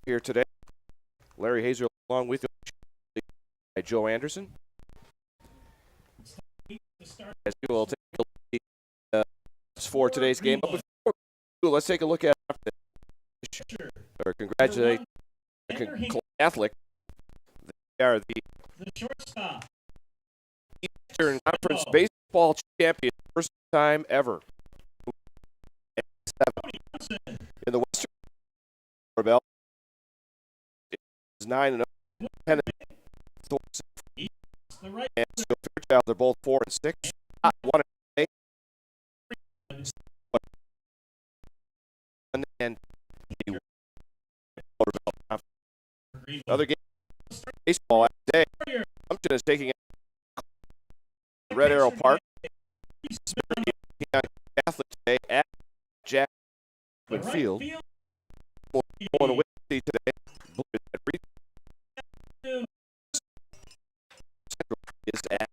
here today. Larry Hazer along with you, Joe Anderson. As you will take a look at for today's game. But before let's take a look at or congratulate the Catholic. They are the Eastern Conference baseball champion, first time ever. In the Western Belt, is 9-0. And Fairchild, they're both 4 and 6. One and the other game baseball today. Assumption is taking Red Arrow Park. Catholic today at Jackman Field. Going away today. Is at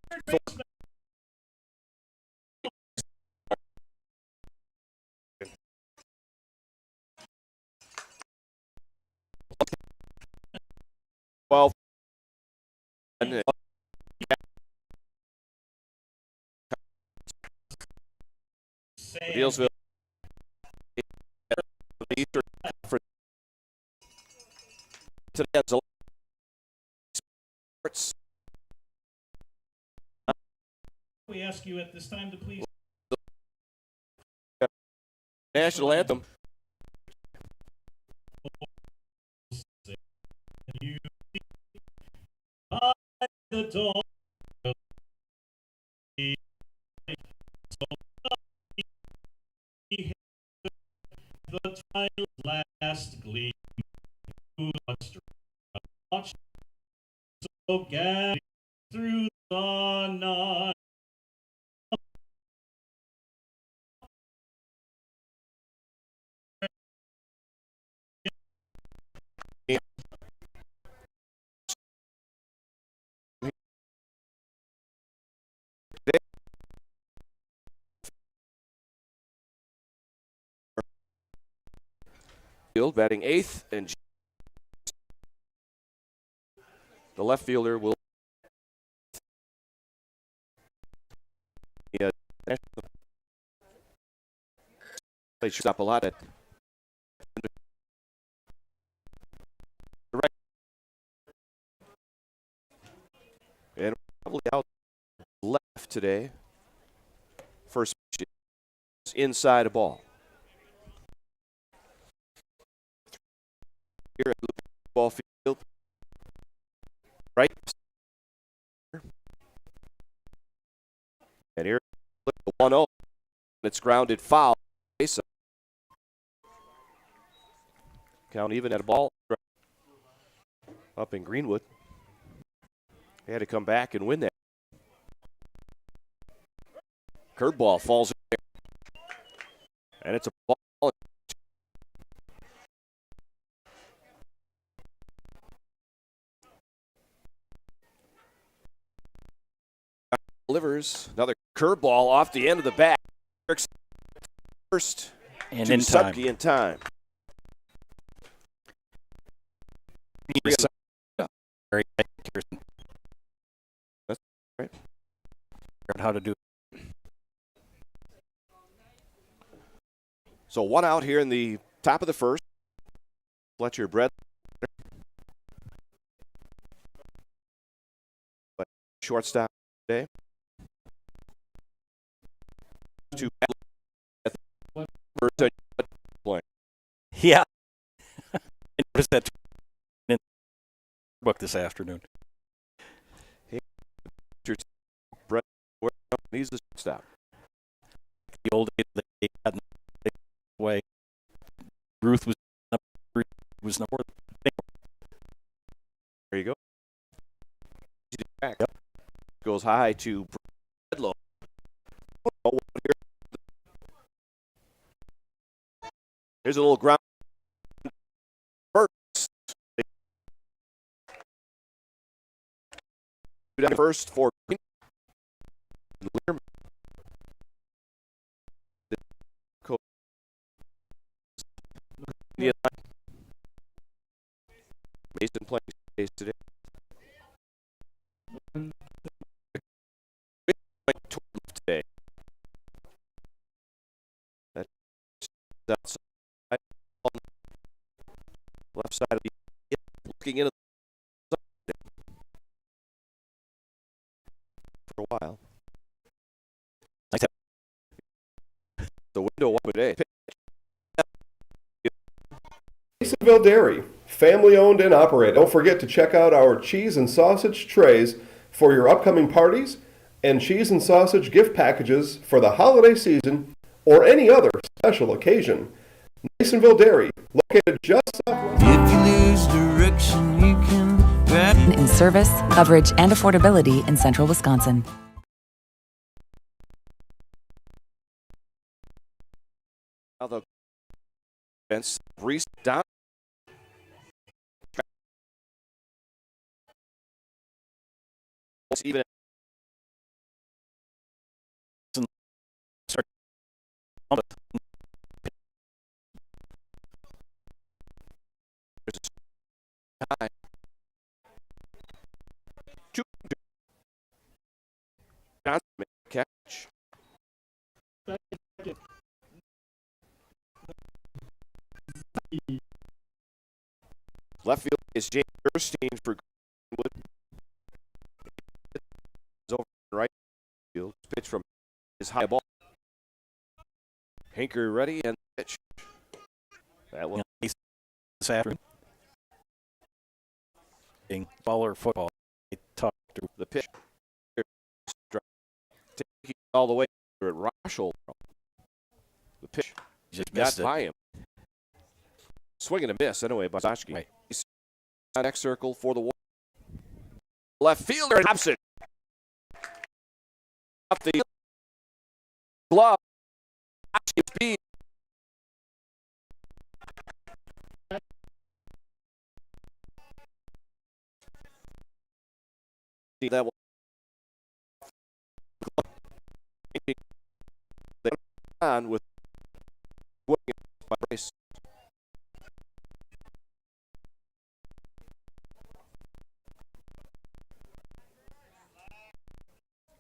Neillsville, the Eastern Conference. Today on sports. We ask you at this time to please. National anthem. You by the dawn of the twilight's last gleam, watch so gathering through the night. Field batting 8th, and the left fielder will they shoot up a lot at the right, and probably out left today. First pitch is inside a ball. Here at the ball field, right, and here the 1-0, and it's grounded foul. Count even at a ball up in Greenwood. They had to come back and win that. Curveball falls in there, and it's a ball. Delivers another curveball off the end of the bat. First and to in time. Supke in time. That's right. How to do it. So 1 out here in the top of the first. Fletcher Brett. Shortstop today. Yeah. I noticed that in the book this afternoon. Brett, he's the shortstop. The old days they had way. Ruth was number. There you go. Back. Yep. Goes high to Bredlow. Here's a little ground. First for Mason playing space today. 12 today. That's outside. Left side of the looking into the for a while. The window one today. Neillsville Dairy, family owned and operated. Don't forget to check out our cheese and sausage trays for your upcoming parties and cheese and sausage gift packages for the holiday season or any other special occasion. Neillsville Dairy, located just southwest. If you lose direction, you can grab in service, coverage, and affordability in central Wisconsin. Now the fence Reese down. Even high. Johnson make a catch. Left field is James Gerstein for Greenwood. Is over right field. Pitch from his high ball. Hinker ready and pitch. That one. This afternoon. Baller football. They talked to The pitch. Taking all the way at Rochel. The pitch just got missed it. by him. Swing and a miss anyway by Zashki. Right. Next circle for the wall. Left fielder Hobson. Up the glove. Speed. See that one. On with by race.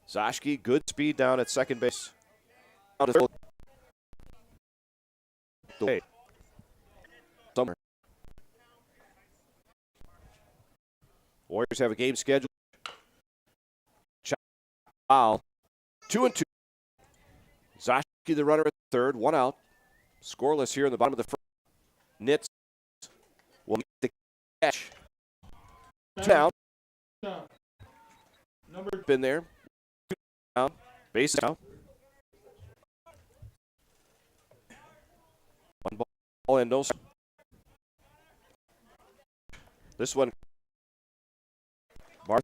Zashki, good speed down at second base. Summer. Warriors have a game scheduled. Foul. 2-2. Zashki, the runner at third, one out. Scoreless here in the bottom of the first. Nitz will make the catch. Down. Number been there. Down. Base down. One ball and no. This one. Martha.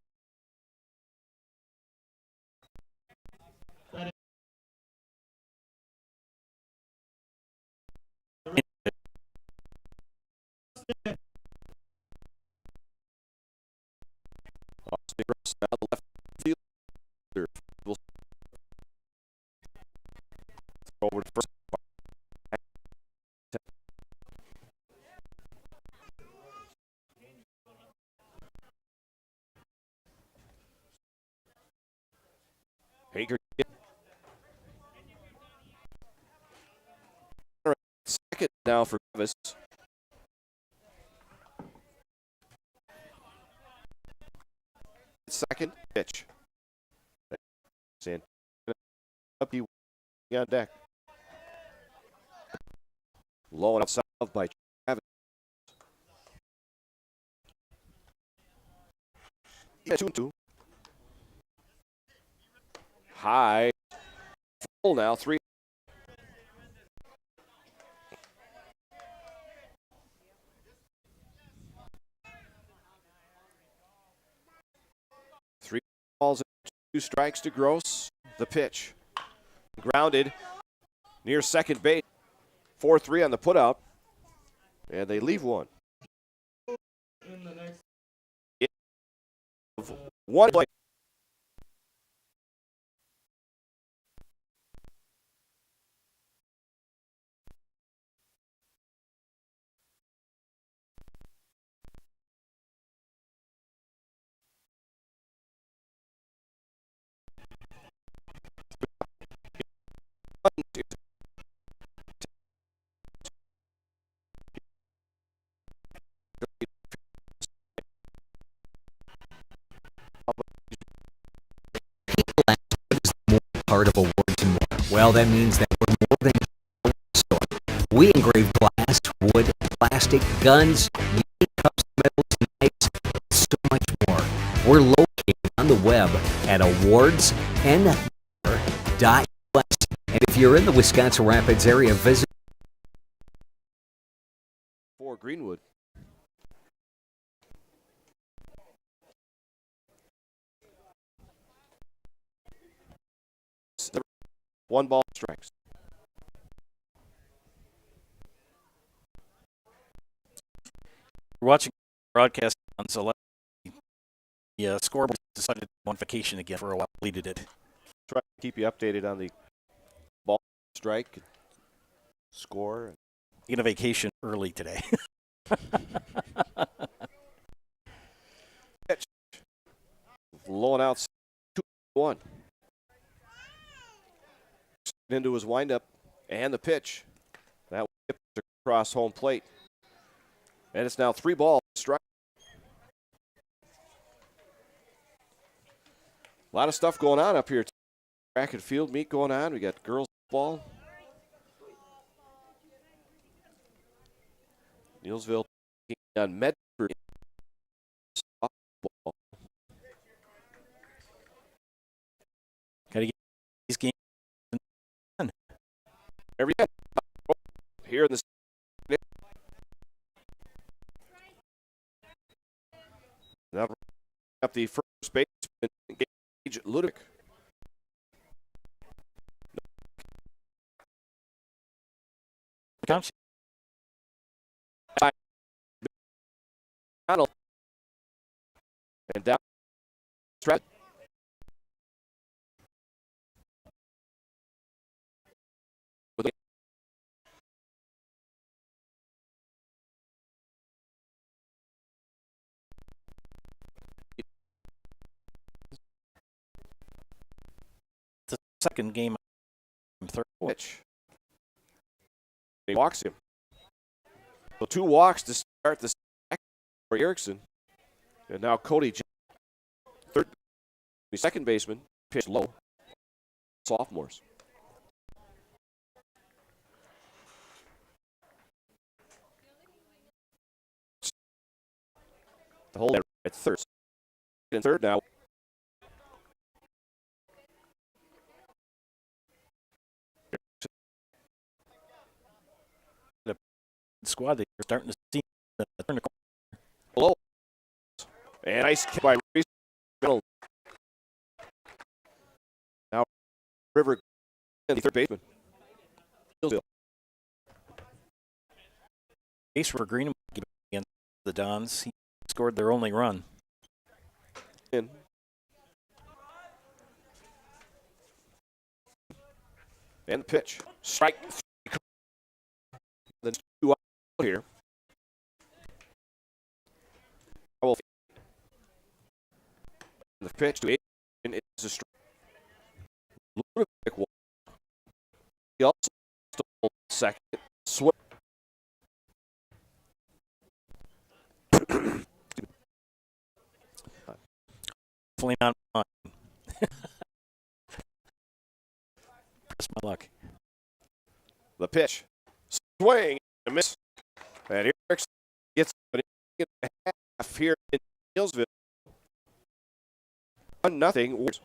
Now the left fielder will throw over to first. Hager second now for Travis. Second pitch. Santana up he on deck. Low and outside by Travis. 2-2. High. Full now. 3. Balls, 2 strikes to Gross. The pitch. Grounded near second base. 4-3 on the putout. And they leave one. In the next 1 play. part of awards and more? Well, that means that we're more than a store. We engrave glass, wood, plastic, guns, unique cups, medals, knives, and so much more. We're located on the web at awardsandmore.us. And if you're in the Wisconsin Rapids area, visit For Greenwood. One ball strikes. We're watching broadcast on Select. The scoreboard decided on vacation again for a while. Deleted it. Try to keep you updated on the ball strike, score. Taking a vacation early today. Pitch. Blowing out 2-1. Into his windup and the pitch. That whipped across home plate. And it's now 3 balls strike. A lot of stuff going on up here. Track and field meet going on. We got girls ball. Neillsville on Medford. Softball. Got to get these games done. Every day. Here in the now up the first baseman, Gage Ludick. And down stretch. The second game, third pitch. He walks him. So 2 walks to start the second for Erickson. And now Cody, third, the second baseman, pitch low. Sophomores. The whole at third. And third now. squad that you're starting to see turn the corner. Below. And nice kick by Reese. Now River, the third baseman. Base for Greenwood against the Dons. He scored their only run. In. And the pitch. Strike. Then 2 out here. The pitch to 8 is a strike. Ludick. He also stole second. Swim. Definitely not mine. Press my luck. The pitch. Swing and a miss. And Erickson gets an 8.5 here in Neillsville. 1-0.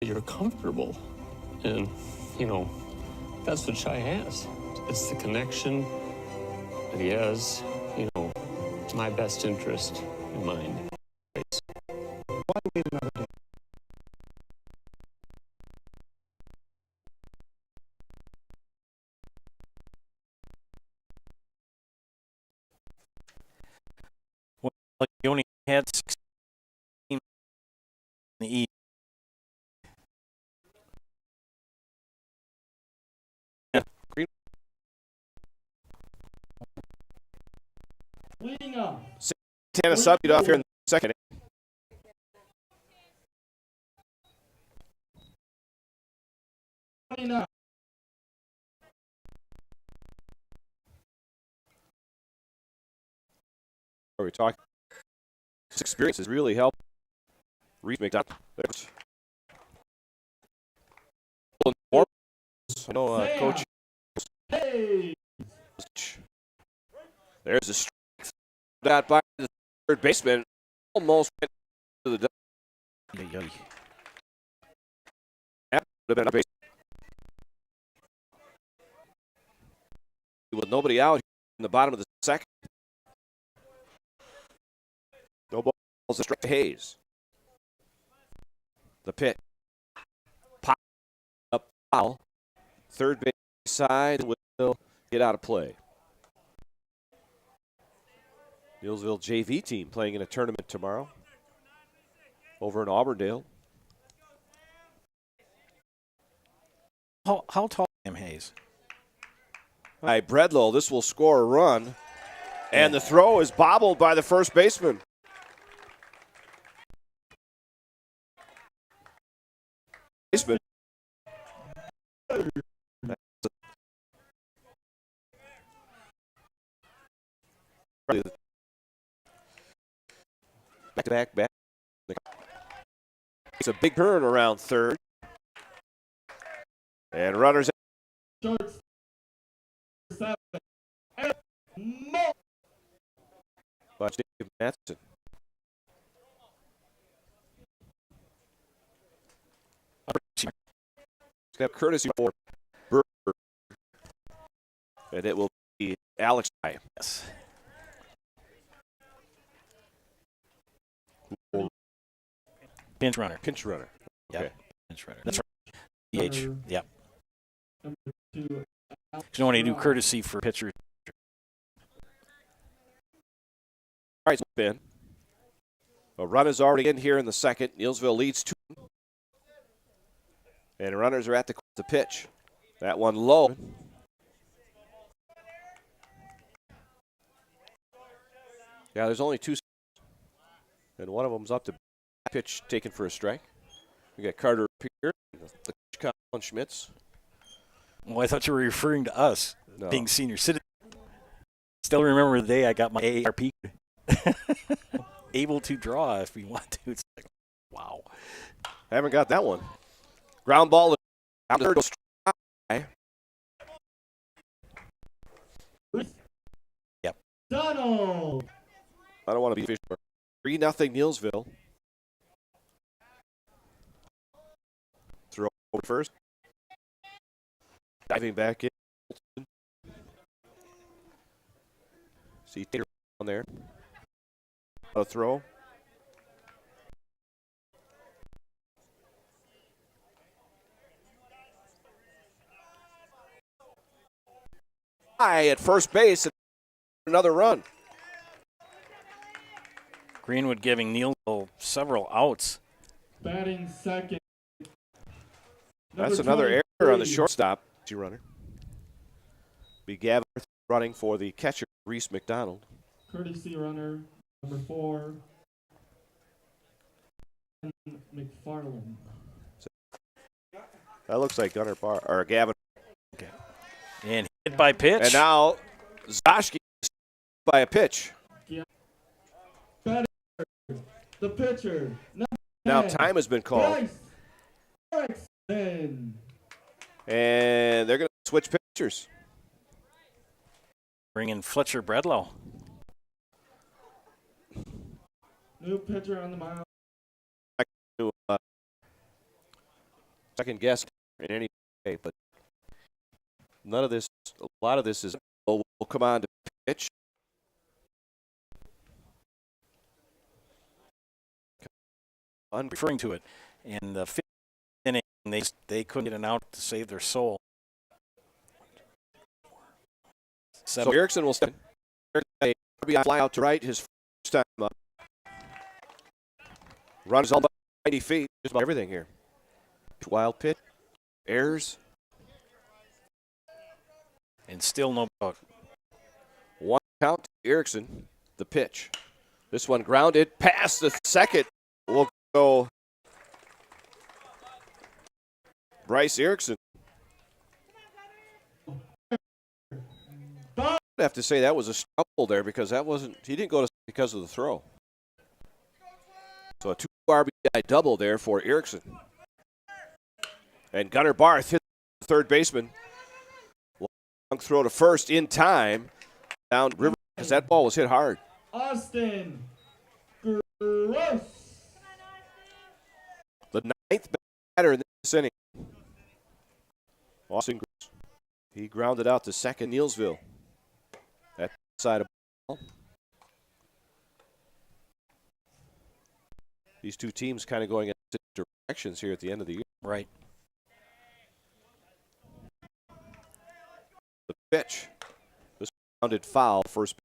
You're comfortable, and that's what Shai has. It's the connection that he has, my best interest in mind. Why wait another day? Well, you only had 16 in the East. Leading up. Santana subbed off here in the second. 29. Are we talking? This experience has really helped Reese McDonald. I know, Coach. Hey. There's a strike that by the third baseman. Almost went to the double. That would have been a base. With nobody out in the bottom of the second. No balls, a strike to Hayes. The pitch. Pop up foul. Third base side will get out of play. Neillsville JV team playing in a tournament tomorrow over in Auburndale. How tall am Hayes? By Bredlow, this will score a run. And the throw is bobbled by the first baseman. Baseman. Back. It's a big turn around third. And runners. Starts 7. Watch Dave Matheson. Step courtesy for Bird. And it will be Alex. Yes. Pinch runner. Pinch runner. Okay. Yep. Pinch runner. That's right. DH. Yep. Number 2. You don't want to do courtesy for pitchers. All right, Ben. A run is already in here in the second. Neillsville leads 2. And runners are at the pitch. That one low. Yeah, there's only 2. And one of them's up to pitch taken for a strike. We got Carter here, the Colin Schmitz. Well, I thought you were referring to us No. being senior citizens. Still remember the day I got my AARP. Able to draw if we want to. It's like, wow. Haven't got that one. Ground ball out to third. Yep. Donald. I don't want to be official. 3-0 Neillsville. Throw first. Diving back in. See Tater on there. A throw. High at first base. Another run. Greenwood giving Neillsville several outs. Batting second. That's Number another 23. error on the shortstop. Runner. Be Gavin running for the catcher, Reese McDonald. Courtesy runner. Number 4. McFarland. That looks like Gunnar Barr or Gavin. Okay. And hit by pitch. And now Zoshki by a pitch. Batter. The pitcher. Now 10. time has been called. Bryce Erickson. And they're going to switch pitchers. Bring in Fletcher Bredlow. New pitcher on the mound. To, second guess in any way, but none of this, a lot of this is, will come on to pitch. I'm referring to it. In the fifth inning, they couldn't get an out to save their soul. So Erickson will step a RBI fly out to right his first time up. Runs all about 90 feet, just about everything here. Wild pitch, errors. And still no out. One count to Erickson, the pitch. This one grounded past the second. Will go Bryce Erickson. have to say that was a stumble there because he didn't go to because of the throw. So a 2 RBI double there for Erickson. And Gunnar Barth hit the third baseman. Long throw to first in time down river because that ball was hit hard. Austin Gross. The 9th batter in this inning. Austin Gross. He grounded out to second Neillsville. At the side of the ball. These two teams kind of going in different directions here at the end of the year. Right. The pitch. This rounded foul first.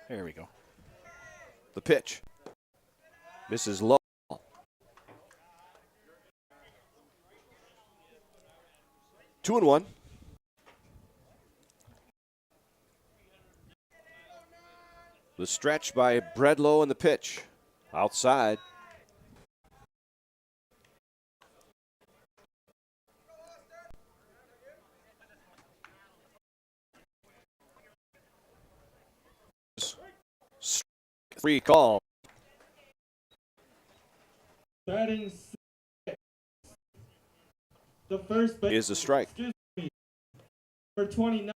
There we go. The pitch. Misses low. Two and one. The stretch by Bredlow and the pitch. Outside. Free call. Batting six. The first base Is a strike. Excuse me. For 29.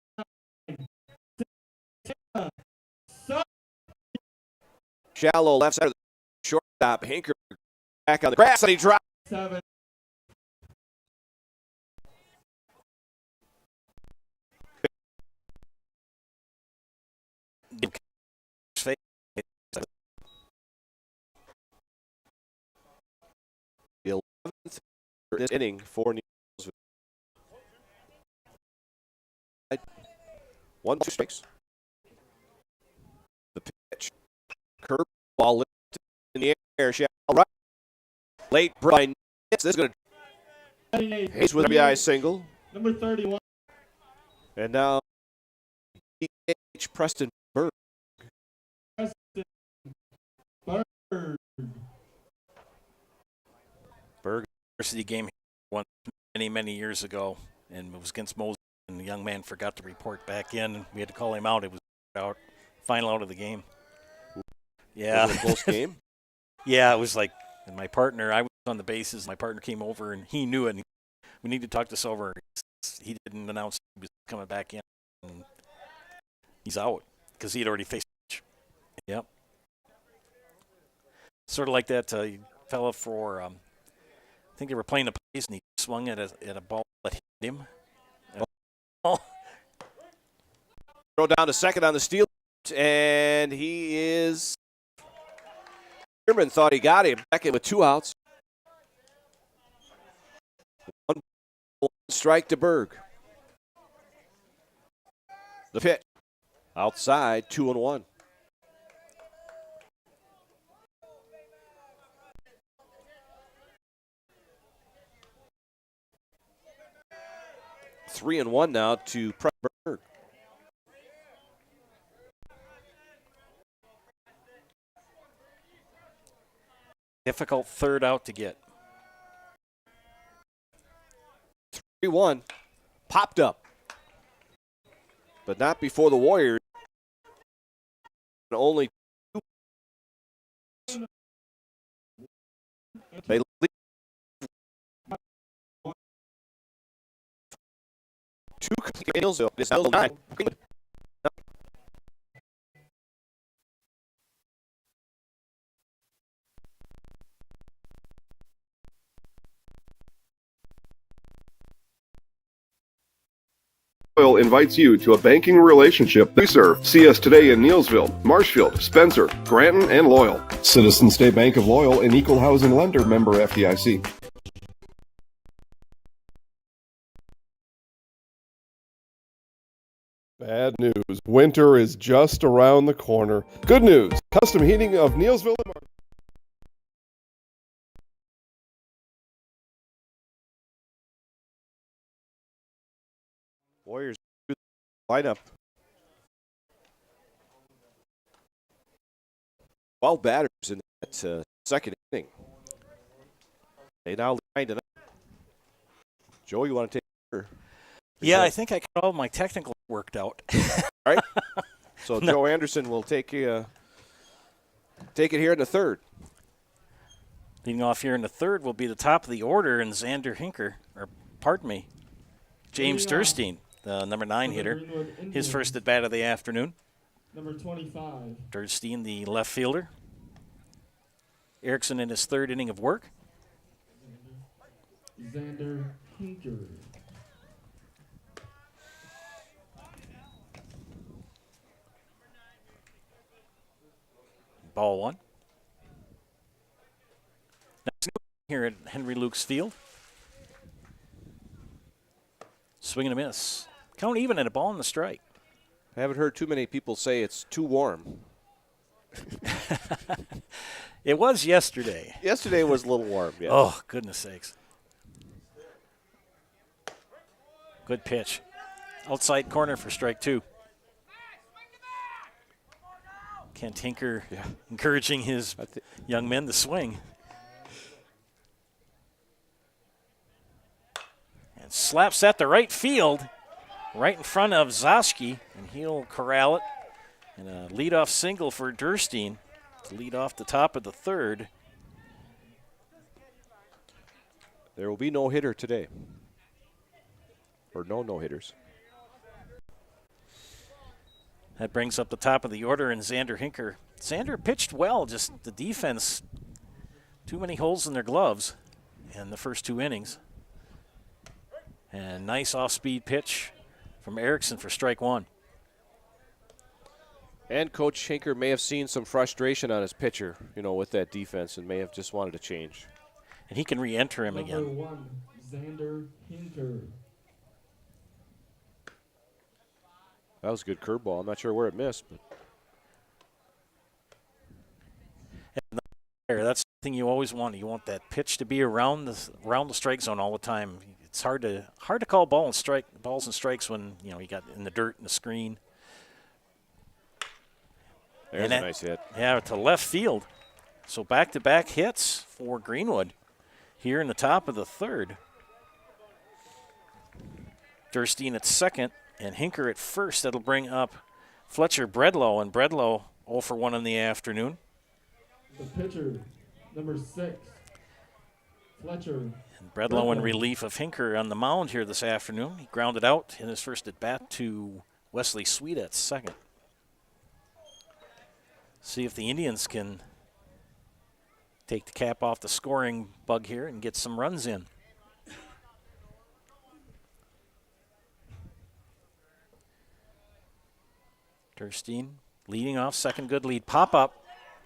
Shallow left side of the shortstop. Hinker back on the grass and he dropped. 7. The 11th this inning for Neillsville. 1-2 strikes. The pitch. Curve ball lifted in the air. Shallow right. Late Brian. This is going to. Hayes with a RBI single. Number 31. And now DH Preston Berg. Preston Berg. Berg. University game one many years ago, and it was against Moses, and the young man forgot to report back in, and we had to call him out. It was out, final out of the game. Yeah. Was it a close game? Yeah, it was like, and my partner, I was on the bases, my partner came over, and he knew it, and we need to talk this over. He didn't announce he was coming back in, and he's out, because he had already faced pitch. Yep. Sort of like that fella for, I think they were playing the Plays, and he swung at a ball that hit him. Oh. Throw down to second on the steal, and he is. Sherman thought he got him. Second with 2 outs. 1 strike to Berg. The pitch. Outside, 2-1. Three and 1 now to Berg. Difficult third out to get. 3-1. Popped up. But not before the Warriors. Only 2. They lead. Neillsville is 9. Oil invites you to a banking relationship we serve. See us today in Neillsville, Marshfield, Spencer, Granton, and Loyal. Citizen State Bank of Loyal, an equal housing lender, member FDIC. Bad news. Winter is just around the corner. Good news. Custom heating of Neillsville and Marshfield. Warriors lineup. 12 batters in that second inning. They now lead 9-0. Joe, you want to take it? Yeah, I think I got all my technical worked out. All right. So Joe Anderson will take it here in the third. Leading off here in the third will be the top of the order, and James Durstein, the number 9 hitter, his first at bat of the afternoon. Number 25. Durstein, the left fielder. Erickson in his third inning of work. Xander Hinker. Ball 1. Next here at Henry Luke's Field. Swing and a miss. Count even at a ball and the strike. I haven't heard too many people say it's too warm. It was yesterday. Yesterday was a little warm, yes. Oh, goodness sakes. Good pitch. Outside corner for strike 2. Kent Hinker encouraging his young men to swing. And slaps that to right field, right in front of Zoschke, and he'll corral it. And a leadoff single for Durstein to lead off the top of the third. There will be no hitter today. Or no hitters. That brings up the top of the order and Xander Hinker. Xander pitched well, just the defense, too many holes in their gloves in the first 2 innings. And nice off-speed pitch from Erickson for strike 1. And Coach Hinker may have seen some frustration on his pitcher, with that defense, and may have just wanted to change. And he can re-enter him Number again. 1, Xander Hinker. That was a good curveball. I'm not sure where it missed, but That's the thing you always want. You want that pitch to be around the strike zone all the time. It's hard to call balls and strikes when you got in the dirt and the screen. there's a nice hit. Yeah, to left field. So back-to-back hits for Greenwood here in the top of the third. Durstein at second and Hinker at first. That'll bring up Fletcher Bredlow, and Bredlow 0 for 1 in the afternoon. The pitcher, number 6, Fletcher. And Bredlow in relief of Hinker on the mound here this afternoon. He grounded out in his first at bat to Wesley Sweet at second. See if the Indians can take the cap off the scoring bug here and get some runs in. Durstein leading off, second good lead. Pop up.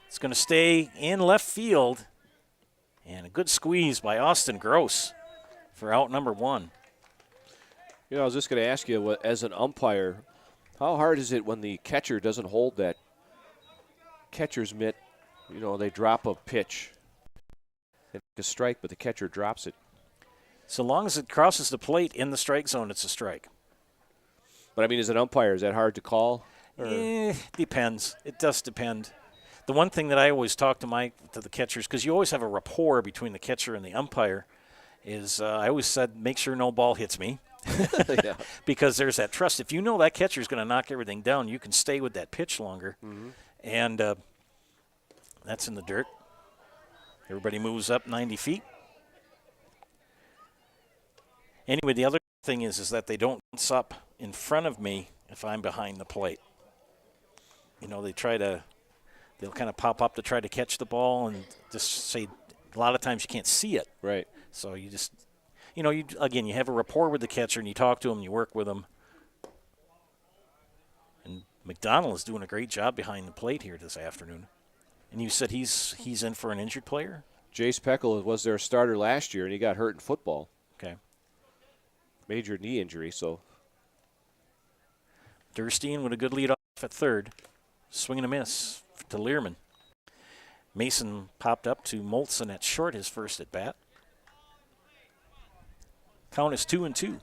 It's going to stay in left field. And a good squeeze by Austin Gross for out number 1. I was just going to ask you, as an umpire, how hard is it when the catcher doesn't hold that catcher's mitt? They drop a pitch. They make a strike, but the catcher drops it. So long as it crosses the plate in the strike zone, it's a strike. But, as an umpire, is that hard to call? Depends. It does depend. The one thing that I always talk to the catchers, because you always have a rapport between the catcher and the umpire, is I always said, make sure no ball hits me. Yeah. Because there's that trust. If you know that catcher's going to knock everything down, you can stay with that pitch longer. Mm-hmm. And that's in the dirt. Everybody moves up 90 feet. Anyway, the other thing is that they don't bounce up in front of me if I'm behind the plate. They'll kind of pop up to try to catch the ball and just say, a lot of times you can't see it. Right. So you just, you have a rapport with the catcher and you talk to him, you work with him. And McDonald is doing a great job behind the plate here this afternoon. And you said he's in for an injured player? Jace Peckel was their starter last year, and he got hurt in football. Okay. Major knee injury, so. Durstein with a good lead off at third. Swing and a miss to Learman. Mason popped up to Moltzen at short, his first at bat. Count is 2-2.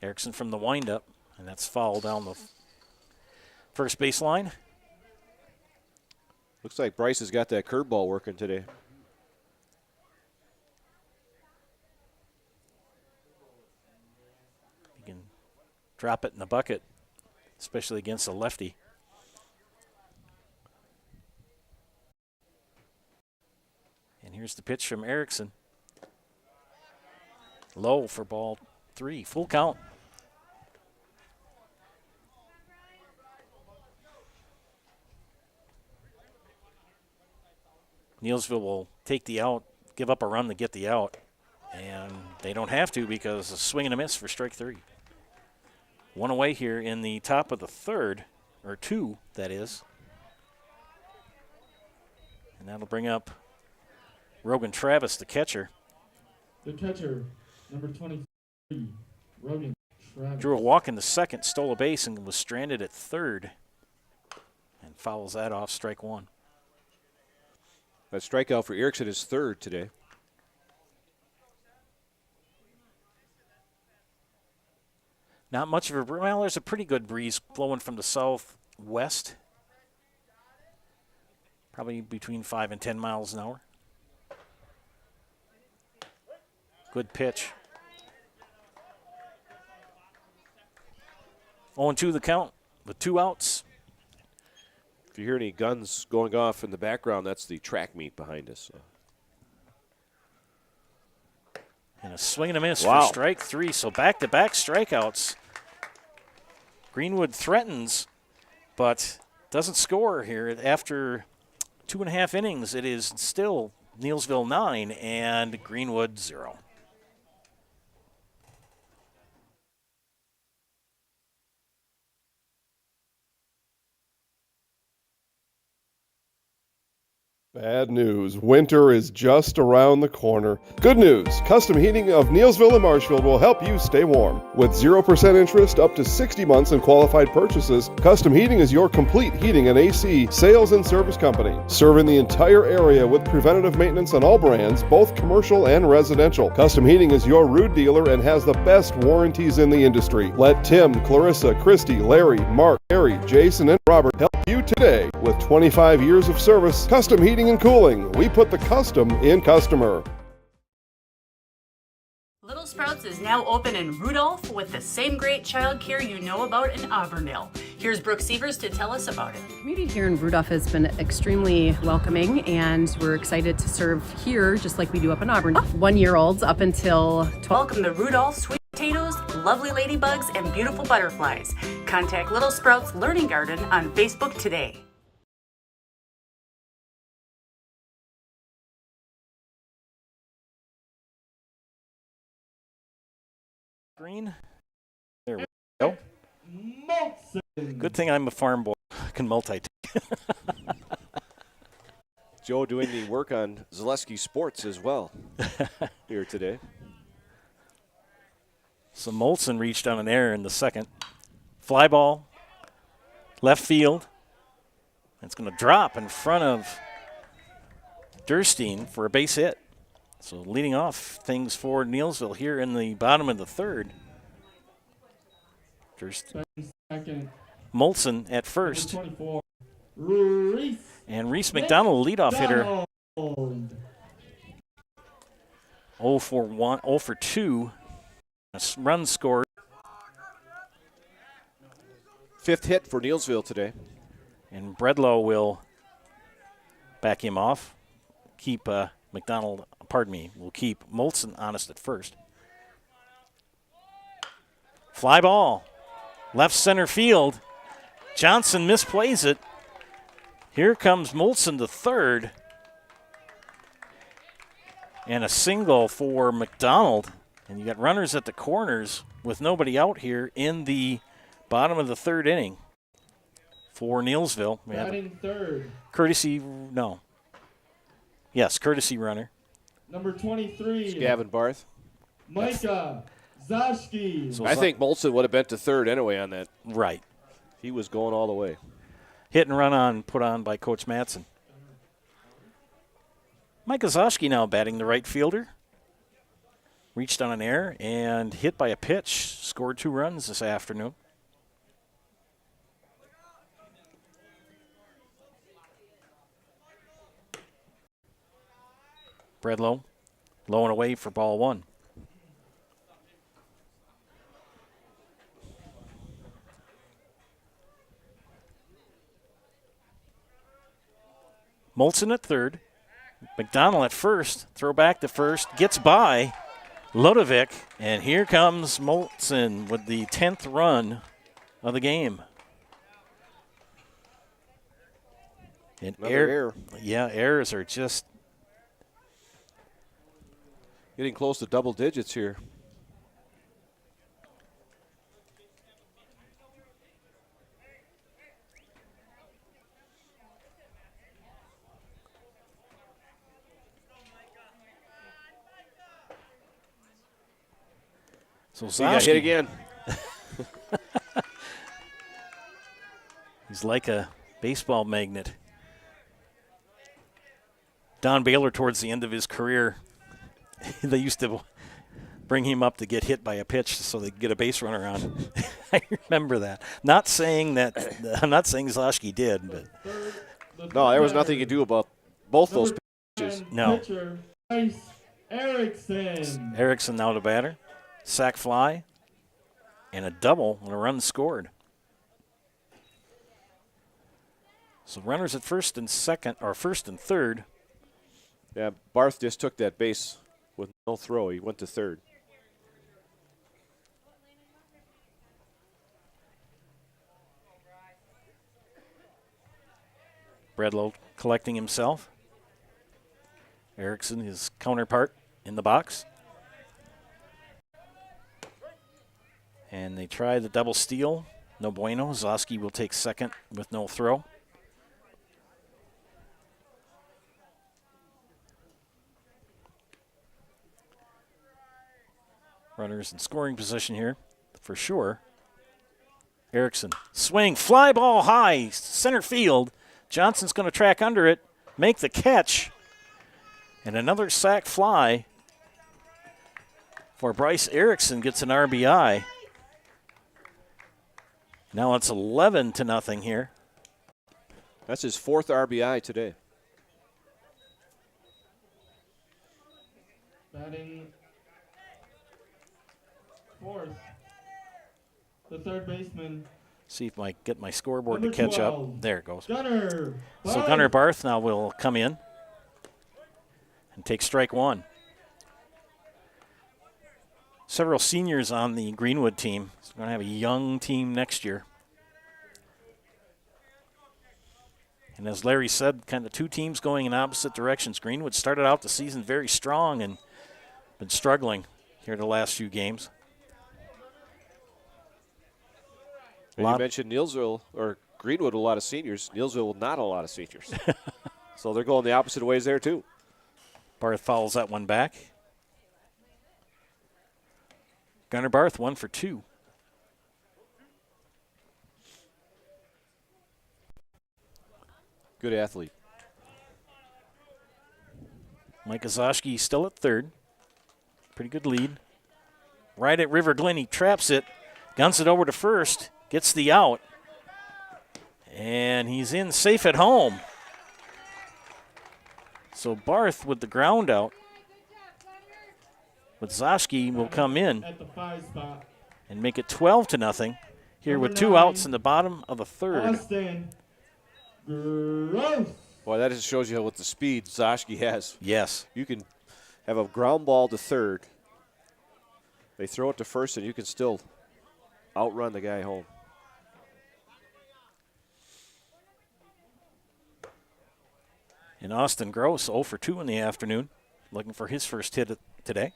Erickson from the windup, and that's foul down the first base line. Looks like Bryce has got that curveball working today. You can drop it in the bucket, especially against a lefty. And here's the pitch from Erickson. Low for ball 3, full count. Neillsville will take the out, give up a run to get the out, and they don't have to because a swing and a miss for strike 3. One away here in the top of the third, or 2, that is. And that'll bring up Rogan Travis, the catcher. The catcher, number 23, Rogan Travis. Drew a walk in the second, stole a base, and was stranded at third. And fouls that off, strike 1. That strikeout for Erickson is third today. Not much of a, well, there's a pretty good breeze blowing from the southwest. Probably between 5 and 10 miles an hour. Good pitch. 0-2 the count with 2 outs. If you hear any guns going off in the background, that's the track meet behind us. So. And a swing and a miss Wow. for strike 3. So back-to-back strikeouts. Greenwood threatens, but doesn't score here. After 2.5 innings, it is still Neillsville 9 and Greenwood 0. Bad news. Winter is just around the corner. Good news. Custom Heating of Neillsville and Marshfield will help you stay warm. With 0% interest up to 60 months in qualified purchases, Custom Heating is your complete heating and AC sales and service company. Serving the entire area with preventative maintenance on all brands, both commercial and residential. Custom Heating is your root dealer and has the best warranties in the industry. Let Tim, Clarissa, Christy, Larry, Mark, Harry, Jason, and Robert help you today. With 25 years of service, Custom Heating and Cooling. We put the custom in customer. Little Sprouts is now open in Rudolph with the same great childcare you know about in Auburndale. Here's Brooke Sievers to tell us about it. The community here in Rudolph has been extremely welcoming, and we're excited to serve here just like we do up in Auburn. 1-year-olds up until 12. Welcome to Rudolph, sweet potatoes, lovely ladybugs, and beautiful butterflies. Contact Little Sprouts Learning Garden on Facebook today. Green. There we go. Molson. Good thing I'm a farm boy. Can multitask. Joe doing the work on Zaleski Sports as well here today. So Molson reached on an error in the second. Fly ball, left field. It's going to drop in front of Durstein for a base hit. So leading off things for Neillsville here in the bottom of the third. Second, Molson at first. 24, Reese. And Reese McDonald, leadoff hitter. 0 for 1, 0 for 2. A run scored. 5th hit for Neillsville today. And Bredlow will back him off. Keep McDonald, pardon me, will keep Molson honest at first. Fly ball. Left center field. Johnson misplays it. Here comes Molson to third. And a single for McDonald. And you got runners at the corners with nobody out here in the bottom of the third inning for Neillsville. We have Batting third, courtesy, no. Yes, courtesy runner. number 23, Gavin Barth. Micah Zashki. So I think Molson would have been to third anyway on that. Right. He was going all the way. Hit and run on, put on by Coach Matson. Mike Ozashki now batting the right fielder. Reached on an error and hit by a pitch. Scored 2 runs this afternoon. Bredlow low and away for ball one. Molson at third. McDonald at first. Throw back to first. Gets by Ludovic. And here comes Molson with the 10th run of the game. And Error. Yeah, errors are just getting close to double digits here. So He got hit again. He's like a baseball magnet. Don Baylor, towards the end of his career, they used to bring him up to get hit by a pitch so they could get a base runner on. I remember that. Not saying Zloshky did, but no, there was nothing you could do about both those pitches. No. Pitcher, Bryce Erickson. Erickson now the batter. Sac fly and a double and a run scored. So runners at first and second, or first and third. Yeah, Barth just took that base with no throw. He went to third. Bredlow collecting himself. Erickson, his counterpart, in the box. And they try the double steal. No bueno. Zloshky will take second with no throw. Runners in scoring position here, for sure. Erickson, swing, fly ball high, center field. Johnson's going to track under it, make the catch. And another sac fly for Bryce Erickson, gets an RBI. Now it's 11-0 here. That's his 4th RBI today. Batting fourth, the third baseman. See if I get my scoreboard Number to catch 12, up. There it goes. Gunnar So Barth. Gunnar Barth now will come in and take strike one. Several seniors on the Greenwood team. So we're going to have a young team next year. And as Larry said, kind of two teams going in opposite directions. Greenwood started out the season very strong and been struggling here the last few games. And you mentioned Neillsville, or Greenwood, a lot of seniors. Neillsville, not a lot of seniors. So they're going the opposite ways there, too. Barth fouls that one back. Gunnar Barth, 1 for 2. Good athlete. Mike Zloshky still at third. Pretty good lead. Right at River Glen, he traps it, guns it over to first, gets the out, and he's in safe at home. So Barth with the ground out, but Zloshky will come in At the 5 spot. and make it 12-0 here Number with 2 9, outs in the bottom of the third. Austin Gross. Boy, that just shows you what the speed Zloshky has. Yes. You can have a ground ball to third. They throw it to first, and you can still outrun the guy home. And Austin Gross, 0 for 2 in the afternoon, looking for his first hit today.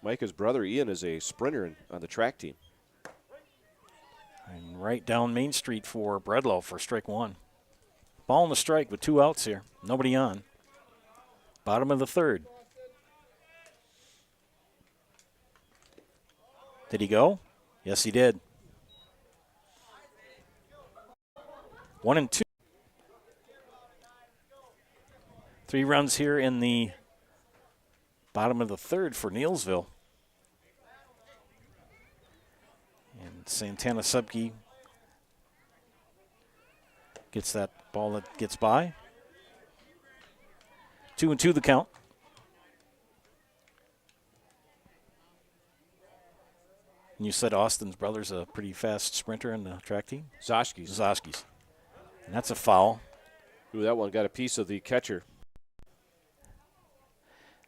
Micah's brother, Ian, is a sprinter on the track team. And right down Main Street for Bredlow for strike one. Ball in the strike with 2 outs here. Nobody on. Bottom of the third. Did he go? Yes, he did. 1 and 2. 3 runs here in the bottom of the third for Neillsville. And Santana Subke gets that ball that gets by. 2-2 the count. And you said Austin's brother's a pretty fast sprinter in the track team? Zoschke's. And that's a foul. Ooh, that one got a piece of the catcher.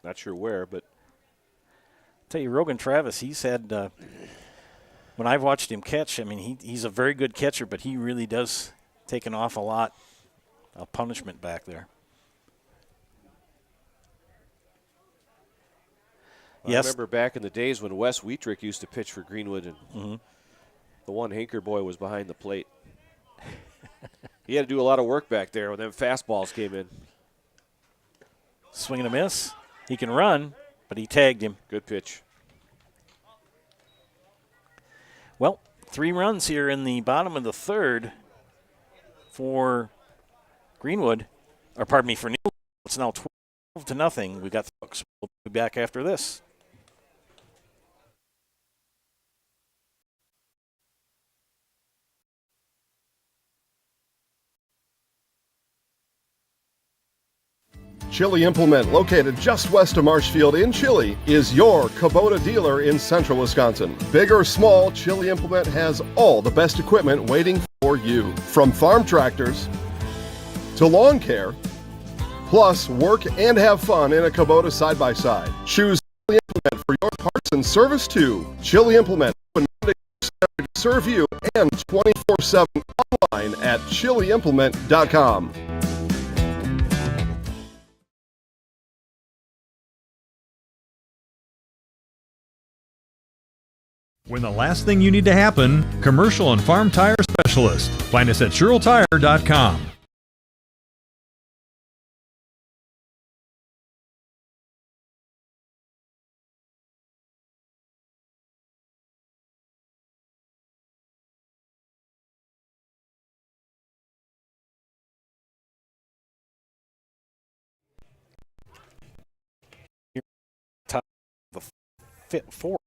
Not sure where, but. Tell you, Rogan Travis, he's had, when I've watched him catch, I mean, he's a very good catcher, but he really does take an awful lot of punishment back there. I remember back in the days when Wes Wheatrick used to pitch for Greenwood, and the one Hinker boy was behind the plate. He had to do a lot of work back there when them fastballs came in. Swing and a miss. He can run, but he tagged him. Good pitch. Well, 3 runs here in the bottom of the third for Greenwood, or pardon me, for Neillsville. It's now 12-0. We got the Bucks. We'll be back after this. Chili Implement, located just west of Marshfield in Chili, is your Kubota dealer in central Wisconsin. Big or small, Chili Implement has all the best equipment waiting for you. From farm tractors to lawn care, plus work and have fun in a Kubota side-by-side. Choose Chili Implement for your parts and service too. Chili Implement, open Monday through Saturday to serve you, and 24/7 online at chiliimplement.com. When the last thing you need to happen, commercial and farm tire specialist. Find us at SherrillTire.com. Top of the fourth.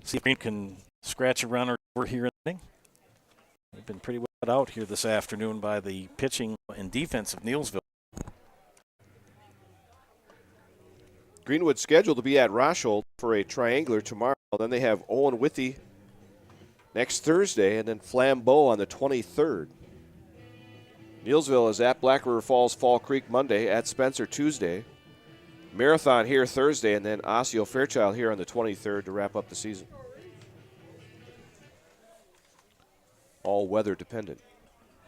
See if Green can scratch a run over here. They've been pretty well out here this afternoon by the pitching and defense of Neillsville. Greenwood scheduled to be at Rosholt for a triangular tomorrow. Then they have Owen Withy next Thursday, and then Flambeau on the 23rd. Neillsville is at Black River Falls, Fall Creek Monday, at Spencer Tuesday. Marathon here Thursday, and then Osseo Fairchild here on the 23rd to wrap up the season. All weather dependent.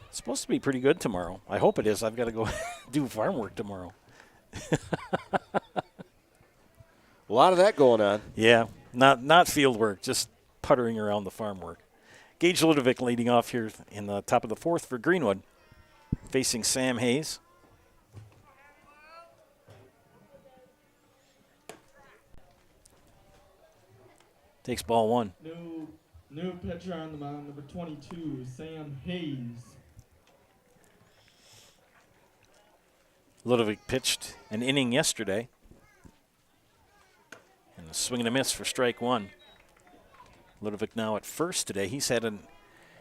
It's supposed to be pretty good tomorrow. I hope it is. I've got to go do farm work tomorrow. A lot of that going on. Yeah, not field work, just puttering around the farm work. Gage Ludovic leading off here in the top of the fourth for Greenwood, facing Sam Hayes. Takes ball one. New pitcher on the mound, number 22, Sam Hayes. Ludovic pitched an inning yesterday. And a swing and a miss for strike one. Ludovic now at first today. He's had an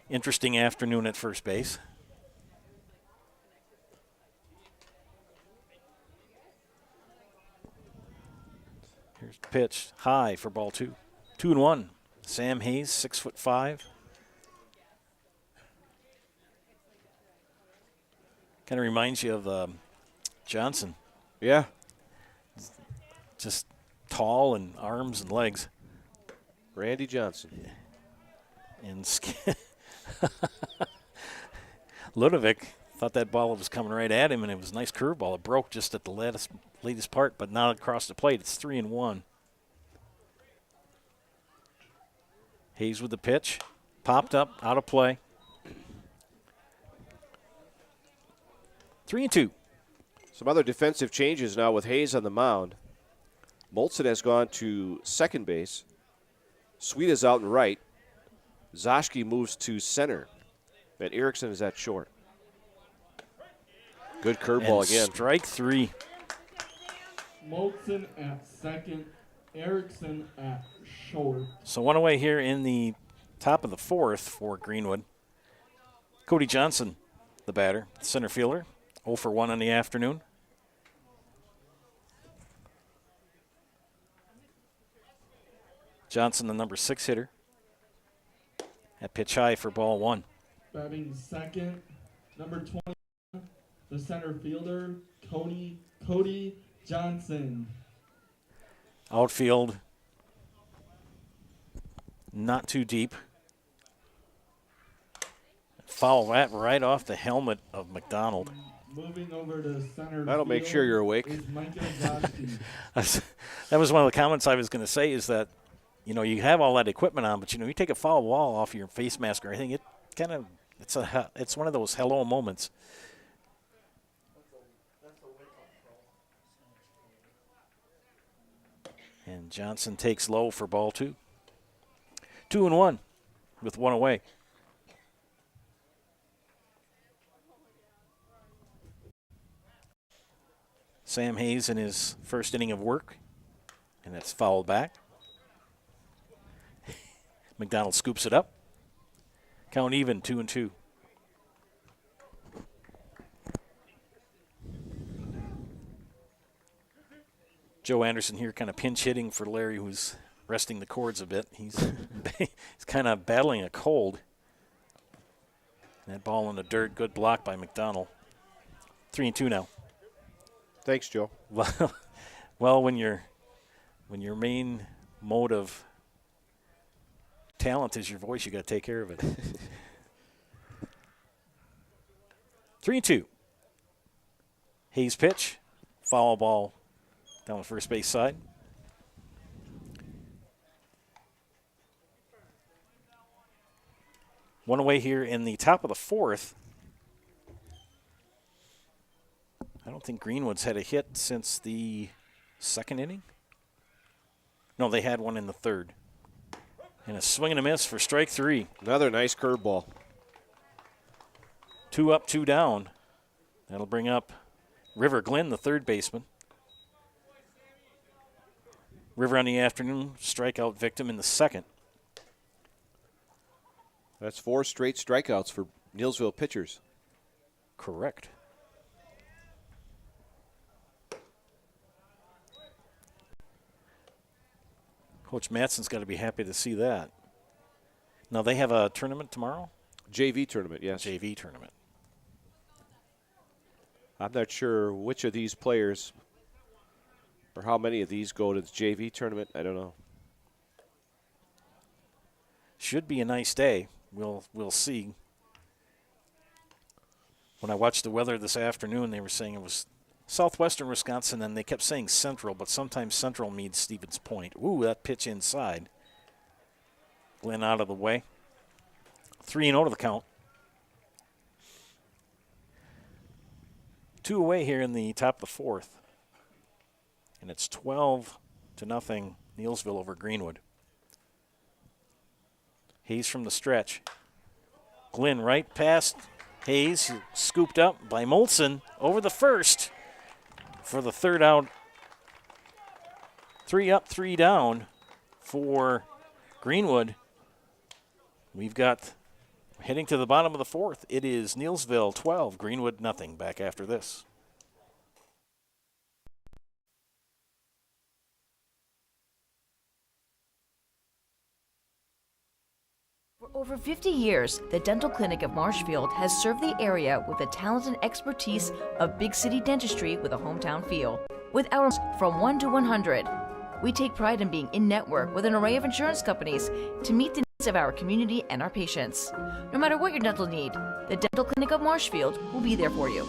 interesting afternoon at first base. Here's the pitch, high for ball two. 2-1. Sam Hayes, 6'5". Kind of reminds you of Johnson. Yeah. Just tall and arms and legs. Randy Johnson. And Ludovic thought that ball was coming right at him, and it was a nice curveball. It broke just at the latest part, but not across the plate. It's 3-1. Hayes with the pitch. Popped up, out of play. 3-2. Some other defensive changes now with Hayes on the mound. Molson has gone to second base. Sweet is out in right. Zoschke moves to center. And Erickson is at short. Good curveball again. Strike three. Molson at second. Erickson at short. So one away here in the top of the fourth for Greenwood. Cody Johnson, the batter, center fielder, 0 for 1 in the afternoon. Johnson, the number 6 hitter, at pitch high for ball 1. Batting second, number 20, the center fielder, Cody Johnson. Outfield, not too deep. Foul that right off the helmet of McDonald. Moving over to center That'll field make sure you're awake. is Micah Godsky. That was one of the comments I was going to say, is that, you know, you have all that equipment on, but, you know, you take a foul ball off your face mask or anything, it kind of, it's one of those hello moments. And Johnson takes low for ball 2. 2-1 with 1 away. Sam Hayes in his first inning of work, and that's fouled back. McDonald scoops it up. Count even, 2-2. Joe Anderson here kind of pinch hitting for Larry, who's resting the cords a bit. He's kind of battling a cold. That ball in the dirt, good block by McDonald. 3-2 now. Thanks, Joe. Well, when your main mode of talent is your voice, you got to take care of it. 3-2. Hayes pitch, foul ball down the first base side. One away here in the top of the fourth. I don't think Greenwood's had a hit since the second inning. No, they had one in the third. And a swing and a miss for strike 3. Another nice curveball. 2 up, 2 down. That'll bring up River Glenn, the third baseman. River on the afternoon, strikeout victim in the second. That's 4 straight strikeouts for Neillsville pitchers. Correct. Coach Matson's got to be happy to see that. Now, they have a tournament tomorrow? JV tournament, yes. JV tournament. I'm not sure which of these players or how many of these go to the JV tournament. I don't know. Should be a nice day. We'll see. When I watched the weather this afternoon, they were saying it was southwestern Wisconsin, and they kept saying central, but sometimes central means Stevens Point. Ooh, that pitch inside. Glenn out of the way. 3-0 to the count. 2 away here in the top of the fourth. And it's 12-0 Neillsville over Greenwood. Hayes from the stretch. Glenn right past Hayes, scooped up by Molson over the first for the third out. 3 up, 3 down for Greenwood. We've got, heading to the bottom of the fourth, it is Neillsville 12, Greenwood nothing. Back after this. For over 50 years, the Dental Clinic of Marshfield has served the area with the talent and expertise of big city dentistry with a hometown feel. With our from 1 to 100, we take pride in being in-network with an array of insurance companies to meet the needs of our community and our patients. No matter what your dental need, the Dental Clinic of Marshfield will be there for you.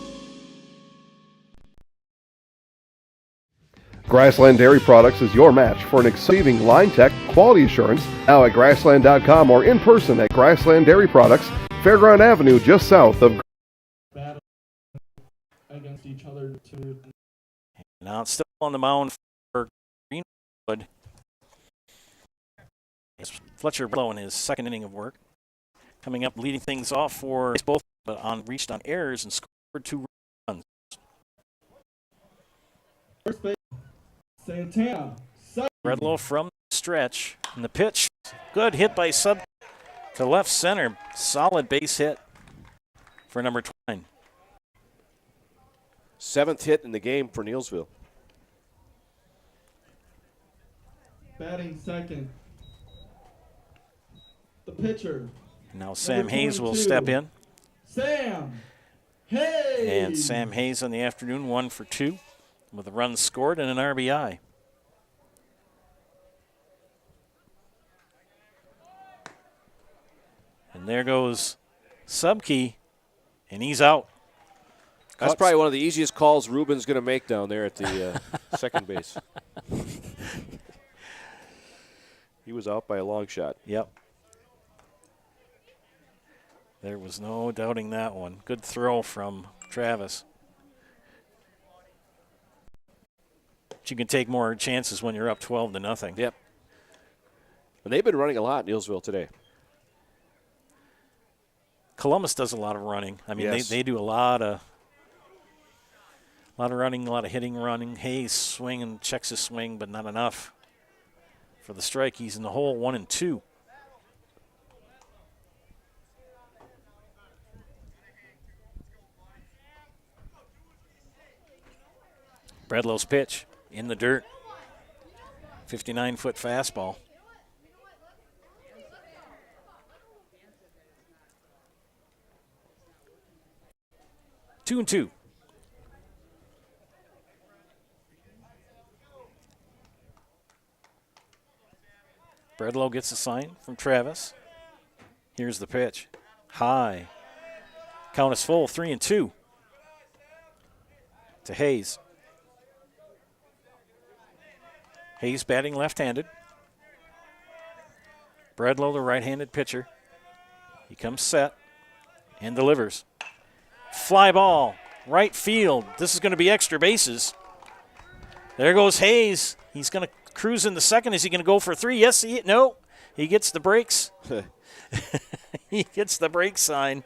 Grassland Dairy Products is your match for an exceeding line tech quality assurance now at grassland.com or in person at Grassland Dairy Products, Fairground Avenue, just south of. Battle against each other to. Now it's still on the mound for Greenwood. It's Fletcher blowing his second inning of work. Coming up, leading things off for both, but reached on errors and scored 2 runs. First base, Santana. Bredlow from the stretch. And the pitch, good hit by Sub to left center. Solid base hit for number 29. 7th hit in the game for Neillsville. Batting second, the pitcher. Now Sam Number Hayes will 22, step in. Sam Hayes. And Sam Hayes on the afternoon, 1 for 2 with a run scored and an RBI. And there goes Subke, and he's out. That's probably one of the easiest calls Ruben's going to make down there at the second base. He was out by a long shot. Yep. There was no doubting that one. Good throw from Travis. But you can take more chances when you're up 12-0. Yep. And they've been running a lot in Neillsville today. Columbus does a lot of running. I mean, Yes. they do a lot of running, a lot of hitting, running. Hayes swing and checks his swing, but not enough for the strike. He's in the hole, 1-2. Bredlow's pitch in the dirt. 59-foot fastball. Two and two. Bredlow gets a sign from Travis. Here's the pitch. High. Count is full, 3-2. To Hayes. Hayes batting left-handed. Bredlow, the right-handed pitcher. He comes set and delivers. Fly ball, right field. This is going to be extra bases. There goes Hayes. He's going to cruise into second. Is he going to go for 3? Yes, no. He gets the brakes. He gets the brake sign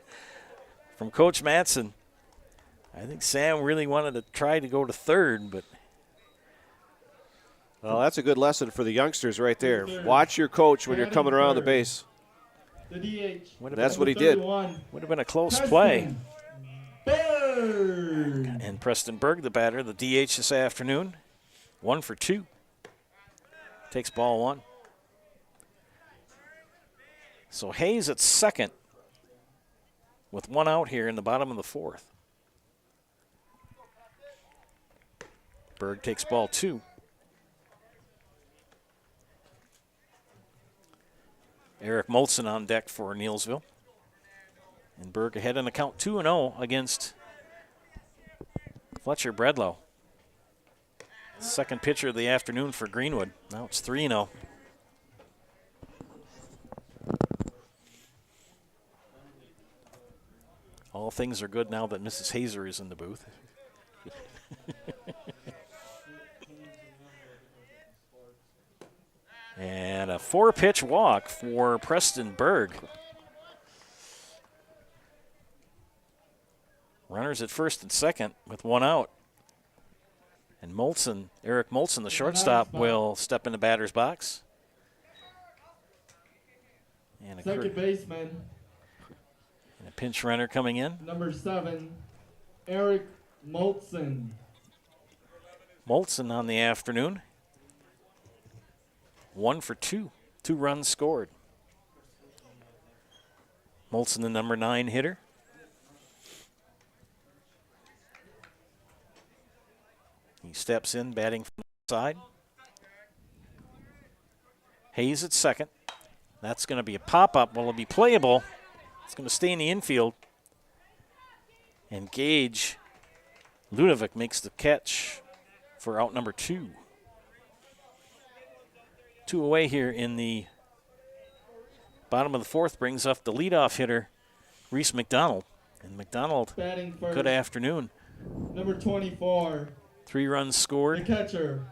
from Coach Matson. I think Sam really wanted to try to go to third, but. Well, that's a good lesson for the youngsters right there. Watch your coach when you're coming around the base. The DH. That's what he did. Would have been a close Preston play. Berg. And Preston Berg, the batter, the DH this afternoon. 1 for 2. Takes ball 1. So Hayes at second with 1 out here in the bottom of the 4th. Berg takes ball 2. Eric Molson on deck for Neillsville. And Berg ahead in the count 2-0 against Fletcher Bredlow. Second pitcher of the afternoon for Greenwood. Now it's 3-0. All things are good now that Mrs. Hazer is in the booth. And a 4-pitch walk for Preston Berg. Runners at first and second with 1 out. And Molson, Eric Molson, the shortstop, will step in the batter's box. And Second baseman, and a pinch runner coming in. number 7, Eric Molson. Molson on the afternoon. 1 for 2. 2 runs scored. Molson, the number 9 hitter. He steps in, batting from the side. Hayes at second. That's going to be a pop-up. Will it be playable? It's going to stay in the infield. And Gage Ludovic makes the catch for out number 2. 2 away here in the bottom of the 4th brings up the leadoff hitter, Reese McDonald. And McDonald, Batting first, good afternoon. number 24, 3 runs the scored. catcher,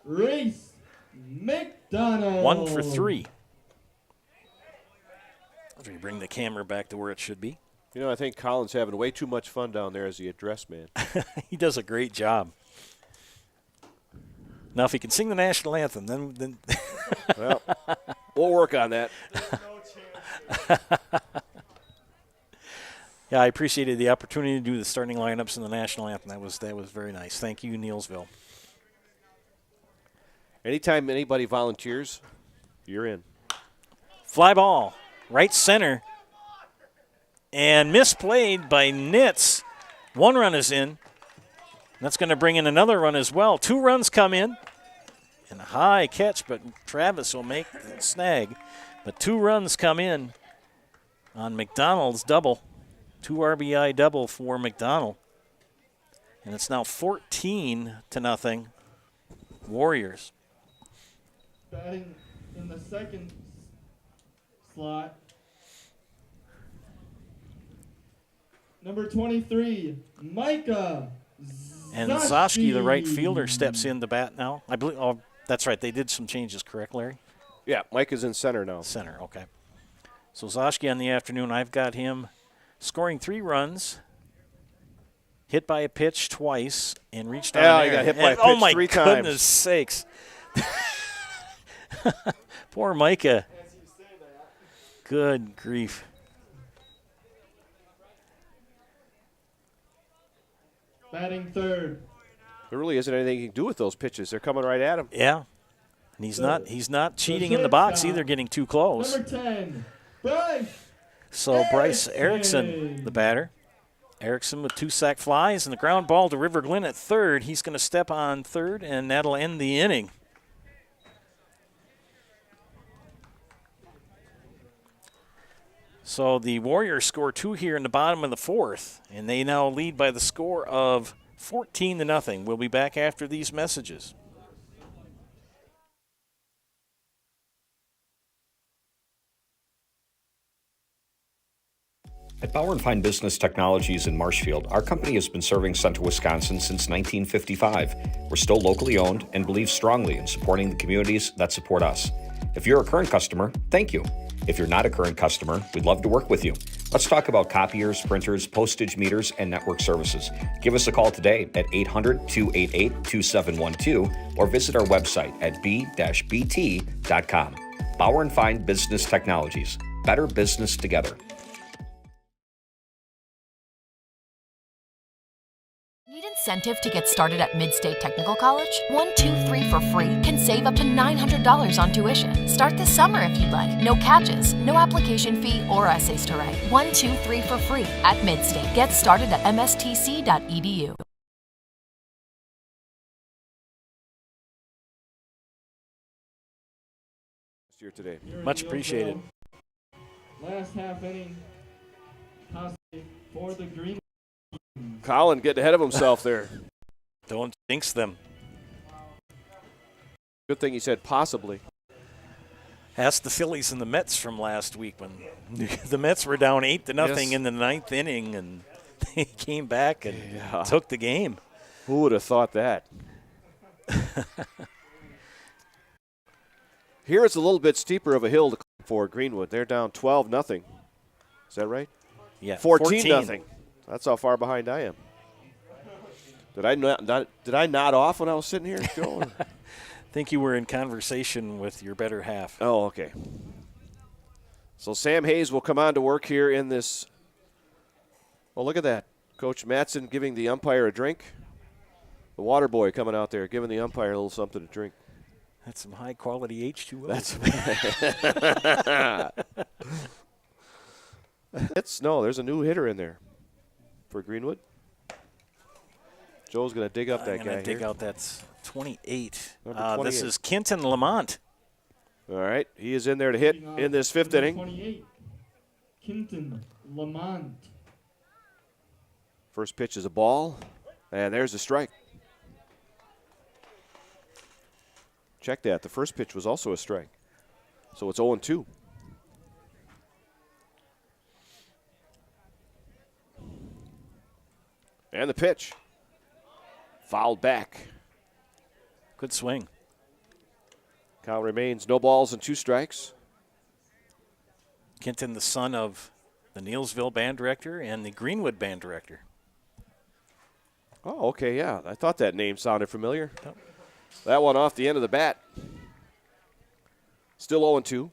Reese McDonald. 1 for 3. As we bring the camera back to where it should be. You know, I think Colin's having way too much fun down there as the address man. He does a great job. Now, if he can sing the national anthem, then well, we'll work on that. Yeah, I appreciated the opportunity to do the starting lineups in the national anthem. That was very nice. Thank you, Neillsville. Anytime anybody volunteers, you're in. Fly ball, right center, and misplayed by Nitz. 1 run is in. That's going to bring in another run as well. 2 runs come in. And a high catch, but Travis will make the snag. But 2 runs come in on McDonald's double. 2 RBI double for McDonald. And it's now 14-0 Warriors. Batting in the second slot, number 23, Micah And Zoschke, the right fielder, steps in to bat now. I believe. Oh, that's right. They did some changes, correct, Larry? Yeah, Mike is in center now. Center, okay. So Zoschke on the afternoon, I've got him scoring 3 runs, hit by a pitch twice, and reached on he air. got hit by a pitch 3 times. Oh, my goodness sakes. Poor Micah. Good grief. Batting third. There really isn't anything you can do with those pitches. They're coming right at him. Yeah. And he's not cheating in the box either, getting too close. Number 10, Bryce. So Bryce Erickson, the batter. Erickson with 2 sac flies and the ground ball to River Glenn at third. He's going to step on third, and that'll end the inning. So the Warriors score 2 here in the bottom of the 4th, and they now lead by the score of 14-0. We'll be back after these messages. At Bauer & Fine Business Technologies in Marshfield, our company has been serving Central Wisconsin since 1955. We're still locally owned and believe strongly in supporting the communities that support us. If you're a current customer, thank you. If you're not a current customer, we'd love to work with you. Let's talk about copiers, printers, postage meters, and network services. Give us a call today at 800-288-2712 or visit our website at b-bt.com. Bauer & Fine Business Technologies. Better business together. Need incentive to get started at Mid-State Technical College? 1, 2, 3 for free can save up to $900 on tuition. Start this summer if you'd like. No catches, no application fee or essays to write. 1, 2, 3 for free at Mid-State. Get started at mstc.edu. Here today. Much appreciated. Last half inning, possibly for the Greenwood. Colin getting ahead of himself there. Don't jinx them. Good thing he said possibly. Ask the Phillies and the Mets from last week when the Mets were down 8-0 in the 9th inning, and they came back and took the game. Who would have thought that? Here it's a little bit steeper of a hill for Greenwood. They're down 12-0. Is that right? Yeah, 14-0. That's how far behind I am. Did I nod off when I was sitting here, Joe? I think you were in conversation with your better half. Oh, okay. So Sam Hayes will come on to work here in this. Well, look at that. Coach Matson giving the umpire a drink. The water boy coming out there giving the umpire a little something to drink. That's some high-quality H2O. There's a new hitter in there for Greenwood. Joe's going to dig up that guy. Dig out that 28. 28. This is Kenton Lamont. All right, he is in there to hit in this 5th inning. 28, Kenton Lamont. First pitch is a ball, and there's a strike. Check that. The first pitch was also a strike. So it's 0-2. And the pitch. Fouled back. Good swing. Count remains no balls and 2 strikes. Kenton, the son of the Neillsville band director and the Greenwood band director. Oh, okay, yeah. I thought that name sounded familiar. That one off the end of the bat. Still 0-2.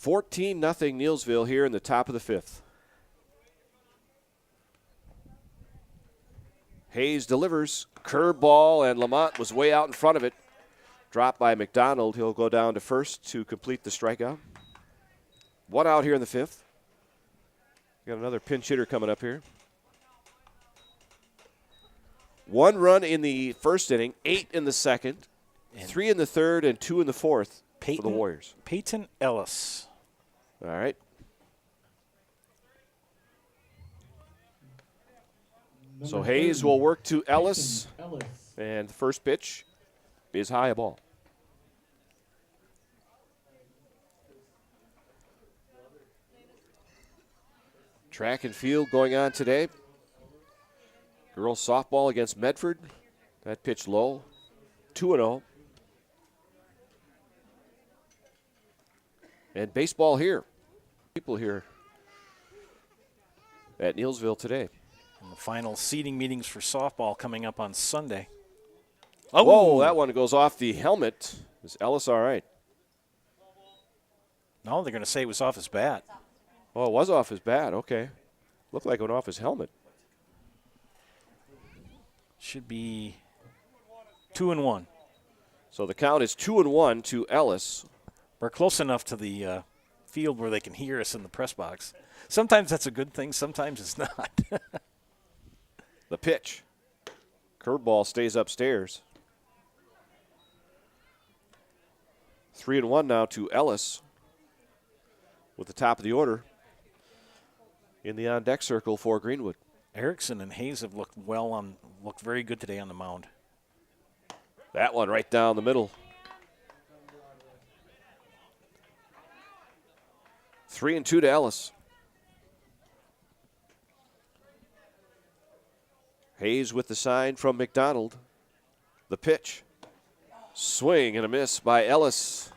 $14-0 Neillsville here in the top of the fifth. Hayes delivers. Curveball, and Lamont was way out in front of it. Dropped by McDonald. He'll go down to first to complete the strikeout. One out here in the fifth. Got another pinch hitter coming up here. 1 run in the first inning, 8 in the second, 3 in the third, and 2 in the fourth for the Warriors. Peyton Ellis. All right. So Hayes will work to Ellis. And the first pitch is high a ball. Track and field going on today. Girls softball against Medford. That pitch low. 2-0. And baseball here. People here at Neillsville today. And the final seeding meetings for softball coming up on Sunday. Oh, whoa, that one goes off the helmet. Is Ellis all right? No, they're going to say it was off his bat. Oh, it was off his bat. Okay. Looked like it went off his helmet. Should be 2-1. So the count is 2-1 to Ellis. We're close enough to the field where they can hear us in the press box. Sometimes that's a good thing. Sometimes it's not. The pitch. Curveball stays upstairs. 3-1 now to Ellis with the top of the order in the on-deck circle for Greenwood. Erickson and Hayes have looked looked very good today on the mound. That one right down the middle. 3-2 to Ellis. Hayes with the sign from McDonald. The pitch. Swing and a miss by Ellis.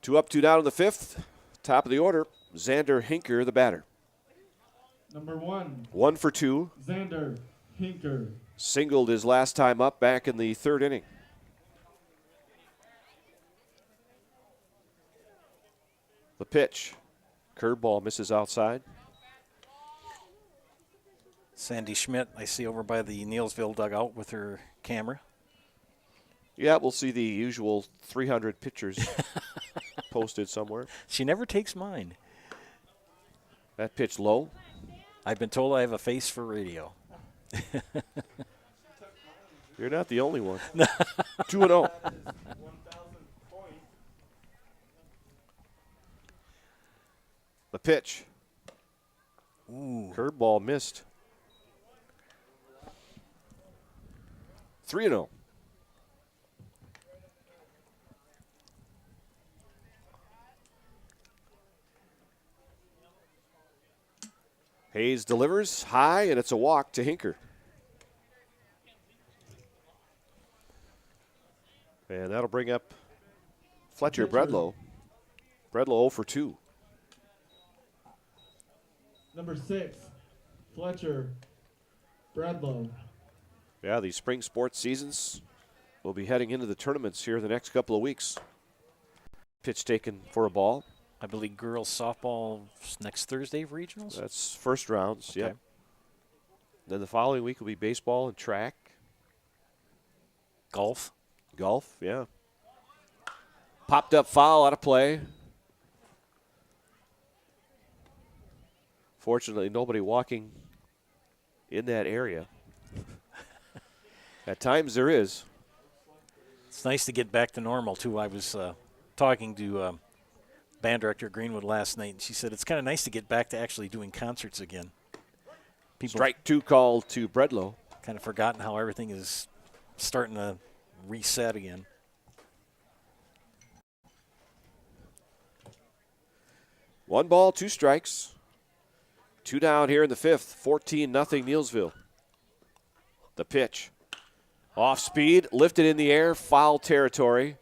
2 up, 2 down in the fifth. Top of the order, Xander Hinker, the batter. Number 1. 1 for 2. Xander Hinker. Singled his last time up back in the third inning. The pitch. Curveball misses outside. Sandy Schmidt, I see over by the Neillsville dugout with her camera. Yeah, we'll see the usual 300 pictures posted somewhere. She never takes mine. That pitch low. I've been told I have a face for radio. You're not the only one. 2-0. The pitch. Ooh. Curveball missed. 3-0. Hayes delivers high, and it's a walk to Hinker. And that'll bring up Fletcher Bredlow. Bredlow 0 for 2. Number 6, Fletcher Bredlow. Yeah, these spring sports seasons will be heading into the tournaments here the next couple of weeks. Pitch taken for a ball. I believe girls softball next Thursday for regionals? That's first rounds, okay. Yeah. Then the following week will be baseball and track. Golf. Golf, yeah. Popped up foul, out of play. Fortunately, nobody walking in that area. At times there is. It's nice to get back to normal, too. I was talking to band director Greenwood last night, and she said it's kind of nice to get back to actually doing concerts again. People Strike 2 call to Bredlow. Kind of forgotten how everything is starting to reset again. One ball, 2 strikes. 2 down here in the fifth. 14-0 Neillsville. The pitch. Off speed, lifted in the air, foul territory.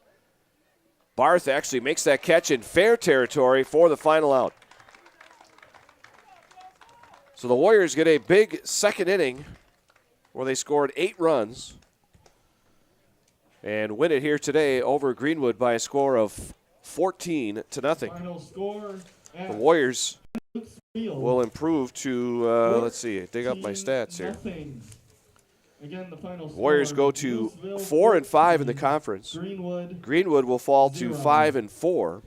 Barth actually makes that catch in fair territory for the final out. So the Warriors get a big second inning where they scored 8 runs and win it here today over Greenwood by a score of 14-0. Final score The Warriors will improve to, let's see, dig up my stats here. Again, the final score, Warriors go to 4-5 in the conference. Greenwood will fall to 5-4.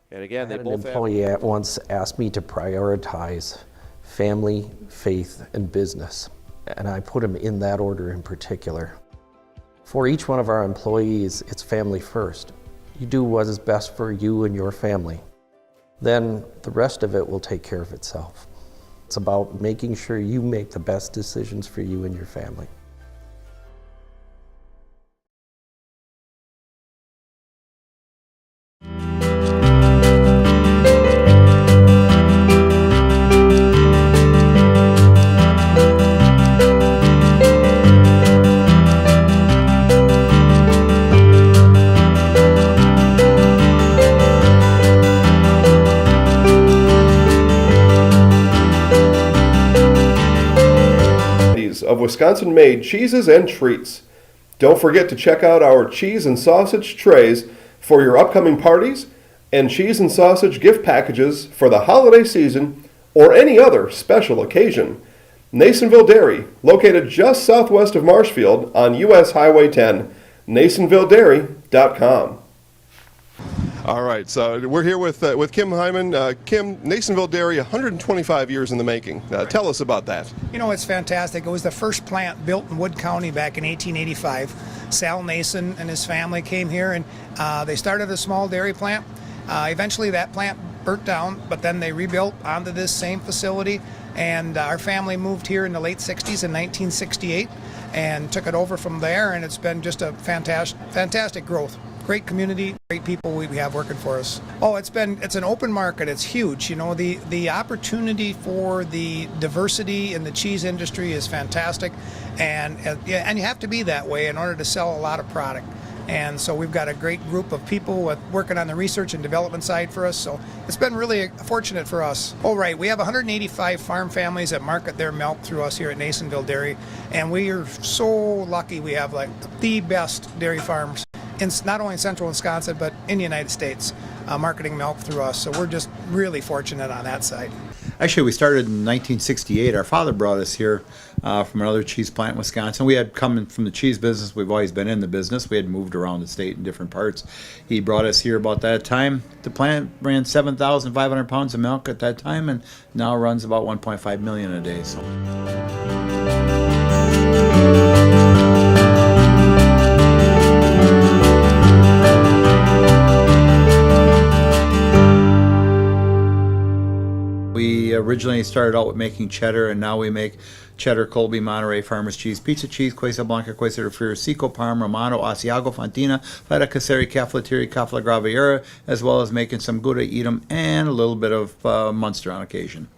And again, they An both employee at once asked me to prioritize family, faith, and business, and I put them in that order in particular. For each one of our employees, it's family first. You do what is best for you and your family. Then the rest of it will take care of itself. It's about making sure you make the best decisions for you and your family. Of Wisconsin-made cheeses and treats. Don't forget to check out our cheese and sausage trays for your upcoming parties and cheese and sausage gift packages for the holiday season or any other special occasion. Neillsville Dairy, located just southwest of Marshfield on US Highway 10, neillsvilledairy.com. All right, so we're here with Kim Hyman. Kim, Neillsville Dairy, 125 years in the making. Tell us about that. You know, it's fantastic. It was the first plant built in Wood County back in 1885. Sal Nason and his family came here, and they started a small dairy plant. Eventually that plant burnt down, but then they rebuilt onto this same facility, and our family moved here in the late 60s in 1968 and took it over from there, and it's been just a fantastic growth. Great community, great people we have working for us. Oh, it's an open market. It's huge. You know, the opportunity for the diversity in the cheese industry is fantastic, and you have to be that way in order to sell a lot of product. And so we've got a great group of people working on the research and development side for us. So it's been really fortunate for us. Oh, right. We have 185 farm families that market their milk through us here at Neillsville Dairy. And we are so lucky we have like the best dairy farms in not only in central Wisconsin, but in the United States, marketing milk through us. So we're just really fortunate on that side. Actually, we started in 1968. Our father brought us here from another cheese plant in Wisconsin. We had come from the cheese business. We've always been in the business. We had moved around the state in different parts. He brought us here about that time. The plant ran 7,500 pounds of milk at that time, and now runs about 1.5 million a day. So. We originally started out with making cheddar, and now we make cheddar, Colby, Monterey, Farmers Cheese, Pizza Cheese, Quesa Blanca, Quesa de Friar, Seco, Parma, Romano, Asiago, Fontina, Feta Caseri, Cafflettieri, Cafla Graviera, as well as making some Gouda Edam and a little bit of Munster on occasion.